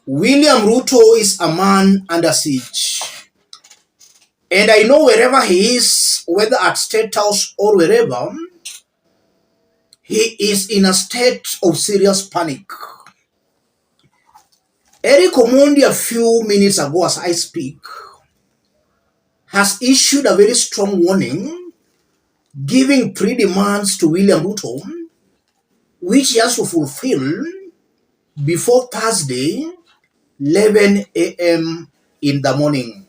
William Ruto is a man under siege. And I know wherever he is, whether at State House or wherever, he is in a state of serious panic. Erick Omondi, a few minutes ago as I speak, has issued a very strong warning, giving 3 demands to William Ruto, which he has to fulfill before Thursday, 11 a.m. in the morning.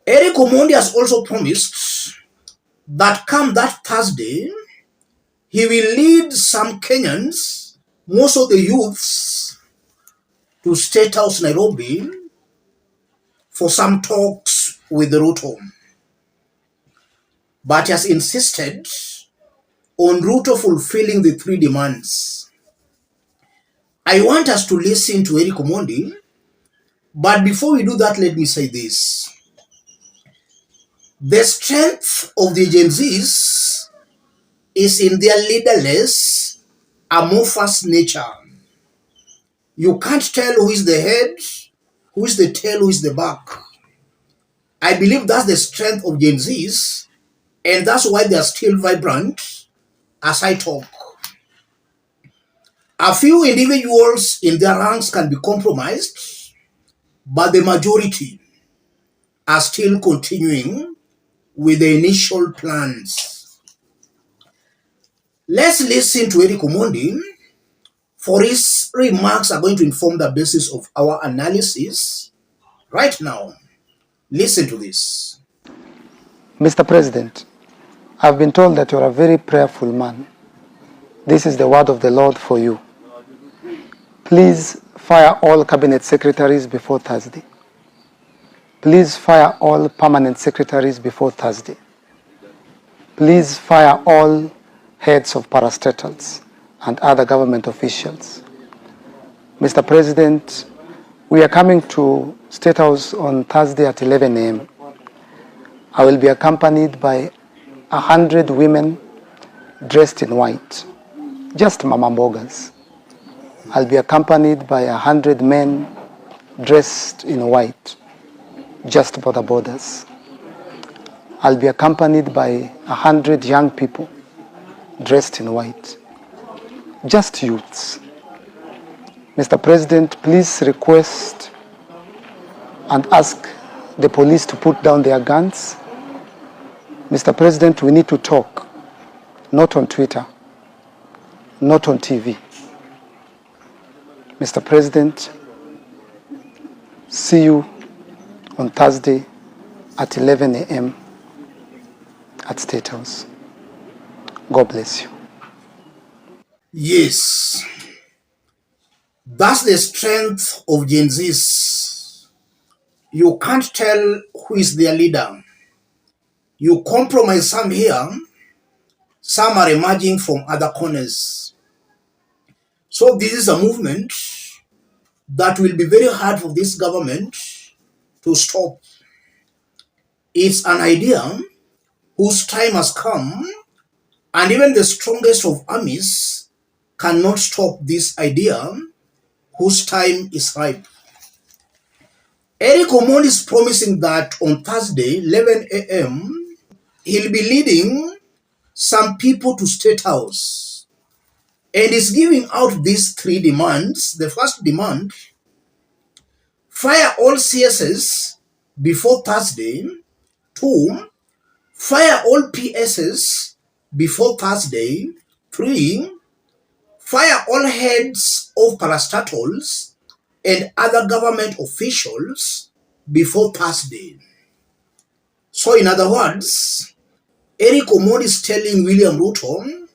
Erick Omondi has also promised that come that Thursday, he will lead some Kenyans, most of the youths, to State House Nairobi for some talks with Ruto. But he has insisted on Ruto fulfilling the 3 demands. I want us to listen to Erick Omondi, but before we do that, let me say this. The strength of the Gen Zs is in their leaderless, amorphous nature. You can't tell who is the head, who is the tail, who is the back. I believe that's the strength of Gen Zs, and that's why they are still vibrant as I talk. A few individuals in their ranks can be compromised, but the majority are still continuing with the initial plans. Let's listen to Erick Omondi, for his remarks are going to inform the basis of our analysis right now. Listen to this. Mr. President, I've been told that you're a very prayerful man. This is the word of the Lord for you. Please fire all cabinet secretaries before Thursday. Please fire all permanent secretaries before Thursday. Please fire all heads of parastatals and other government officials. Mr. President, we are coming to State House on Thursday at 11 a.m. I will be accompanied by 100 women dressed in white, just mama mbogas. I'll be accompanied by 100 men dressed in white, just border borders. I'll be accompanied by 100 young people dressed in white, just youths. Mr. President, please request and ask the police to put down their guns. Mr. President, we need to talk, not on Twitter, not on TV. Mr. President, see you on Thursday at 11 a.m. at State House. God bless you. Yes, that's the strength of Gen Zs. You can't tell who is their leader. You compromise some here, some are emerging from other corners. So this is a movement that will be very hard for this government to stop. It's an idea whose time has come, and even the strongest of armies cannot stop this idea whose time is ripe. Erick Omondi is promising that on Thursday, 11 a.m., he'll be leading some people to State House, and is giving out these 3 demands. The first demand: fire all CSS before Thursday. 2, fire all PSs before Thursday. 3, fire all heads of parastatals and other government officials before Thursday. So in other words, Erick Omondi is telling William Ruto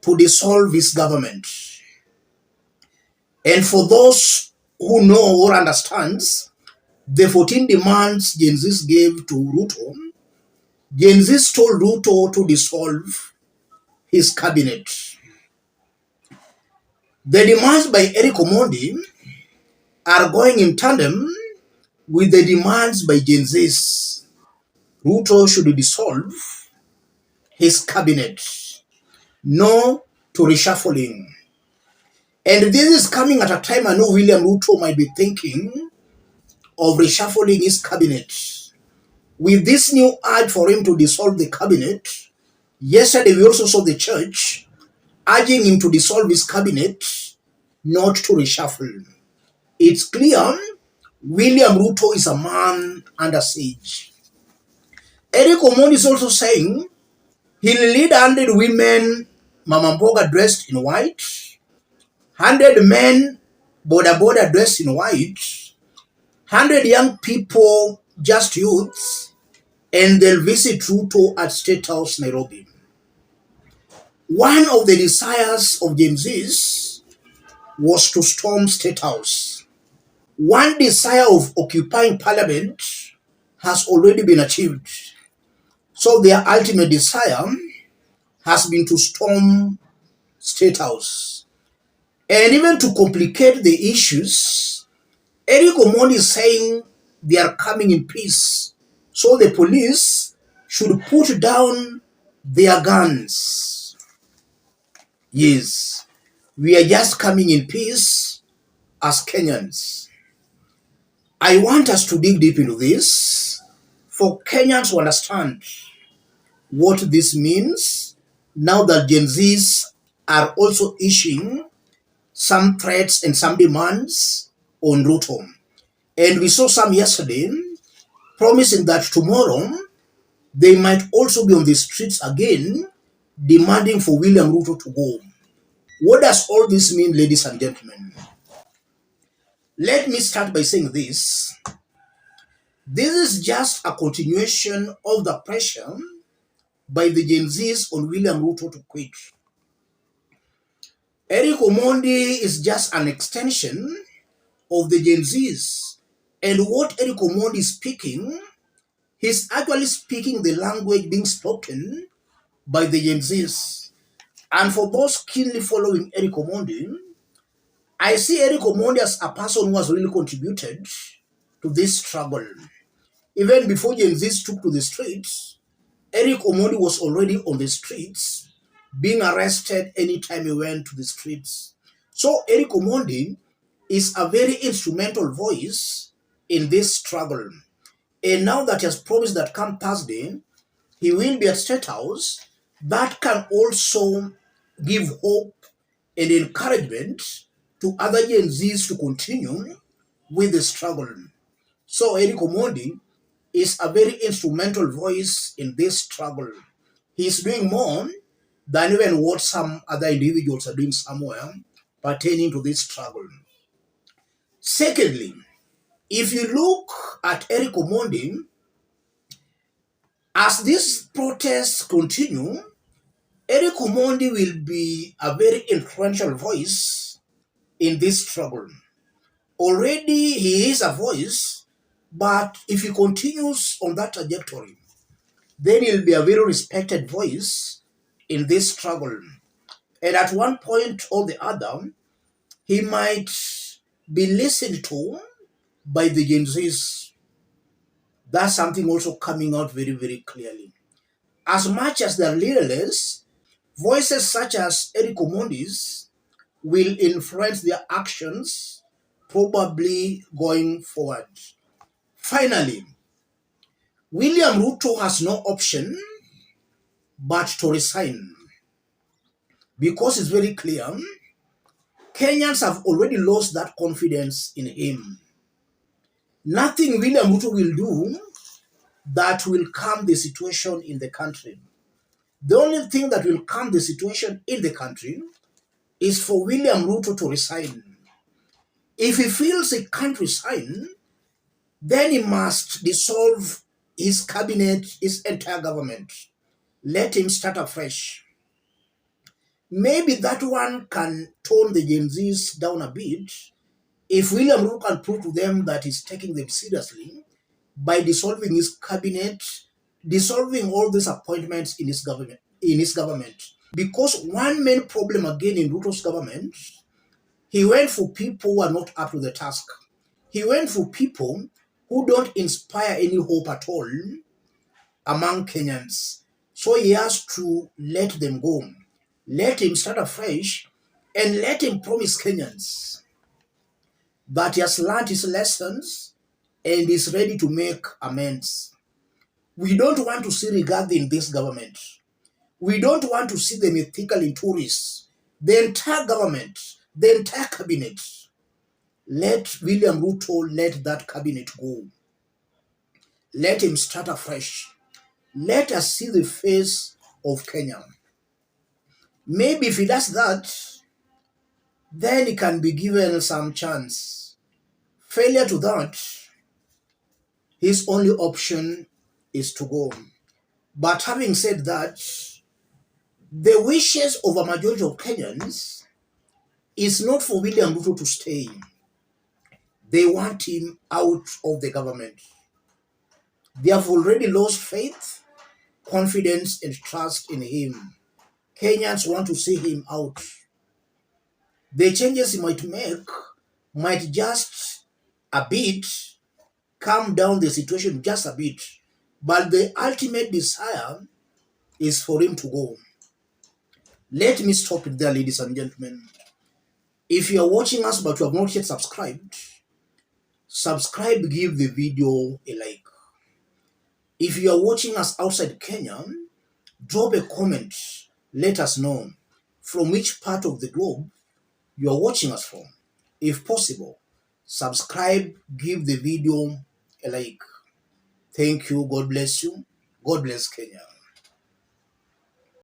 to dissolve his government. And for those who know or understands the 14 demands Gen Zs gave to Ruto, Gen Zs told Ruto to dissolve his cabinet. The demands by Erick Omondi are going in tandem with the demands by Gen Zs. Ruto should dissolve his cabinet. No to reshuffling. And this is coming at a time I know William Ruto might be thinking of reshuffling his cabinet. With this new urge for him to dissolve the cabinet, yesterday we also saw the church urging him to dissolve his cabinet, not to reshuffle. It's clear William Ruto is a man under siege. Erick Omondi is also saying he'll lead 100 women, Mama Mboga dressed in white, 100 men, Boda Boda dressed in white, 100 young people, just youths, and they'll visit Ruto at State House, Nairobi. One of the desires of Gen Zs was to storm State House. One desire of occupying parliament has already been achieved. So their ultimate desire has been to storm State House. And even to complicate the issues, Erick Omondi is saying they are coming in peace. So the police should put down their guns. Yes, we are just coming in peace as Kenyans. I want us to dig deep into this for Kenyans to understand what this means now that Gen Zs are also issuing some threats and some demands on Ruto. And we saw some yesterday promising that tomorrow they might also be on the streets again demanding for William Ruto to go. What does all this mean, ladies and gentlemen? Let me start by saying this. This is just a continuation of the pressure by the Gen Zs on William Ruto to quit. Erick Omondi is just an extension of the Gen Zs. And what Erick Omondi is speaking, he's actually speaking the language being spoken by the Gen Zs. And for those keenly following Erick Omondi, I see Erick Omondi as a person who has really contributed to this struggle. Even before Gen Zs took to the streets, Erick Omondi was already on the streets, being arrested anytime he went to the streets. So Erick Omondi is a very instrumental voice in this struggle. And now that he has promised that come Thursday, he will be at State House, that can also give hope and encouragement to other Gen Zs to continue with the struggle. So Erick Omondi is a very instrumental voice in this struggle. He's doing more than even what some other individuals are doing somewhere pertaining to this struggle. Secondly, if you look at Erick Omondi, as these protests continue, Erick Omondi will be a very influential voice in this struggle. Already he is a voice, but if he continues on that trajectory, then he'll be a very respected voice in this struggle. And at one point or the other, he might be listened to by the Gen Zs. That's something also coming out very, very clearly. As much as they're leaderless, voices such as Erick Omondi's will influence their actions, probably going forward. Finally, William Ruto has no option but to resign because it's very clear Kenyans have already lost that confidence in him. Nothing William Ruto will do that will calm the situation in the country. The only thing that will calm the situation in the country is for William Ruto to resign. If he feels he can't resign, then he must dissolve his cabinet, his entire government. Let him start afresh. Maybe that one can tone the Gen Zs down a bit if William Ruto can prove to them that he's taking them seriously by dissolving his cabinet, dissolving all these appointments in his government. Because one main problem again in Ruto's government, he went for people who are not up to the task. He went for people who don't inspire any hope at all among Kenyans. So he has to let them go. Let him start afresh and let him promise Kenyans that he has learned his lessons and is ready to make amends. We don't want to see regard in this government. We don't want to see them ethically tourists. The entire government, the entire cabinet, let William Ruto let that cabinet go. Let him start afresh. Let us see the face of Kenya. Maybe if he does that, then he can be given some chance. Failure to that, his only option is to go. But having said that, the wishes of a majority of Kenyans is not for William Ruto to stay. They want him out of the government. They have already lost faith, confidence, and trust in him. Kenyans want to see him out. The changes he might make might just a bit calm down the situation just a bit. But the ultimate desire is for him to go. Let me stop it there, ladies and gentlemen. If you are watching us but you have not yet subscribed, subscribe, give the video a like. If you are watching us outside Kenya, drop a comment. Let us know from which part of the globe you are watching us from. If possible, subscribe, give the video a like. Thank you. God bless you. God bless Kenya.